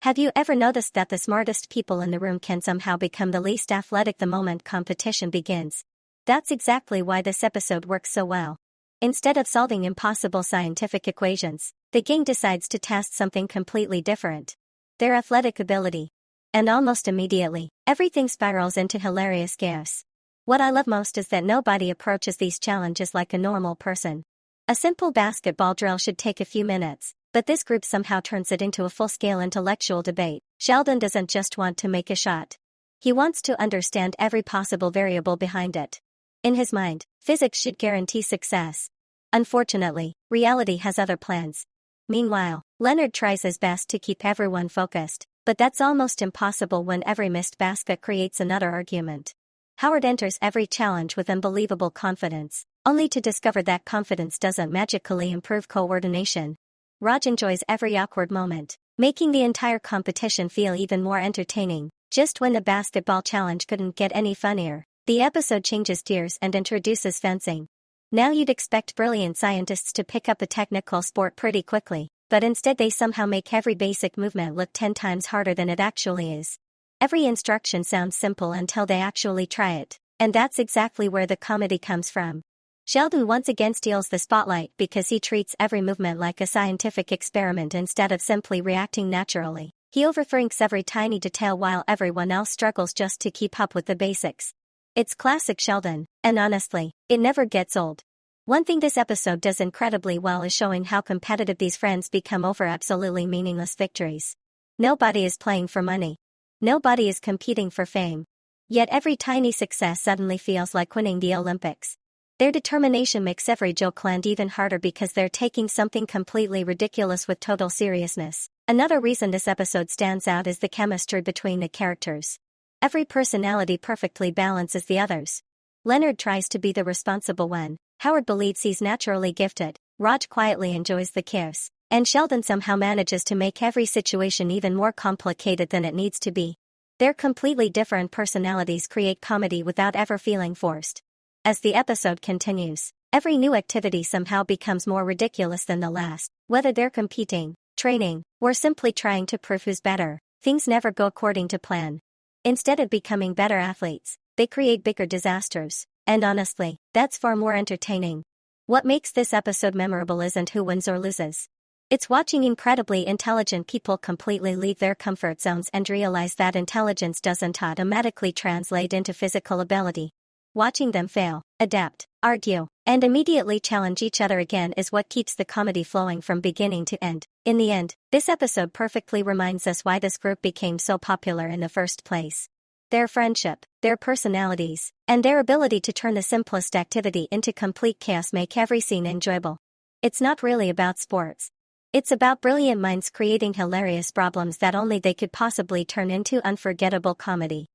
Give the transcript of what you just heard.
Have you ever noticed that the smartest people in the room can somehow become the least athletic the moment competition begins? That's exactly why this episode works so well. Instead of solving impossible scientific equations, the gang decides to test something completely different: their athletic ability. And almost immediately, everything spirals into hilarious chaos. What I love most is that nobody approaches these challenges like a normal person. A simple basketball drill should take a few minutes, but this group somehow turns it into a full-scale intellectual debate. Sheldon doesn't just want to make a shot. He wants to understand every possible variable behind it. In his mind, physics should guarantee success. Unfortunately, reality has other plans. Meanwhile, Leonard tries his best to keep everyone focused, but that's almost impossible when every missed basket creates another argument. Howard enters every challenge with unbelievable confidence, only to discover that confidence doesn't magically improve coordination. Raj enjoys every awkward moment, making the entire competition feel even more entertaining. Just when the basketball challenge couldn't get any funnier, the episode changes gears and introduces fencing. Now you'd expect brilliant scientists to pick up a technical sport pretty quickly, but instead they somehow make every basic movement look 10 times harder than it actually is. Every instruction sounds simple until they actually try it, and that's exactly where the comedy comes from. Sheldon once again steals the spotlight because he treats every movement like a scientific experiment instead of simply reacting naturally. He overthinks every tiny detail while everyone else struggles just to keep up with the basics. It's classic Sheldon, and honestly, it never gets old. One thing this episode does incredibly well is showing how competitive these friends become over absolutely meaningless victories. Nobody is playing for money. Nobody is competing for fame. Yet every tiny success suddenly feels like winning the Olympics. Their determination makes every joke land even harder because they're taking something completely ridiculous with total seriousness. Another reason this episode stands out is the chemistry between the characters. Every personality perfectly balances the others. Leonard tries to be the responsible one, Howard believes he's naturally gifted, Raj quietly enjoys the chaos, and Sheldon somehow manages to make every situation even more complicated than it needs to be. Their completely different personalities create comedy without ever feeling forced. As the episode continues, every new activity somehow becomes more ridiculous than the last. Whether they're competing, training, or simply trying to prove who's better, things never go according to plan. Instead of becoming better athletes, they create bigger disasters, and honestly, that's far more entertaining. What makes this episode memorable isn't who wins or loses. It's watching incredibly intelligent people completely leave their comfort zones and realize that intelligence doesn't automatically translate into physical ability. Watching them fail, adapt, argue, and immediately challenge each other again is what keeps the comedy flowing from beginning to end. In the end, this episode perfectly reminds us why this group became so popular in the first place. Their friendship, their personalities, and their ability to turn the simplest activity into complete chaos make every scene enjoyable. It's not really about sports. It's about brilliant minds creating hilarious problems that only they could possibly turn into unforgettable comedy.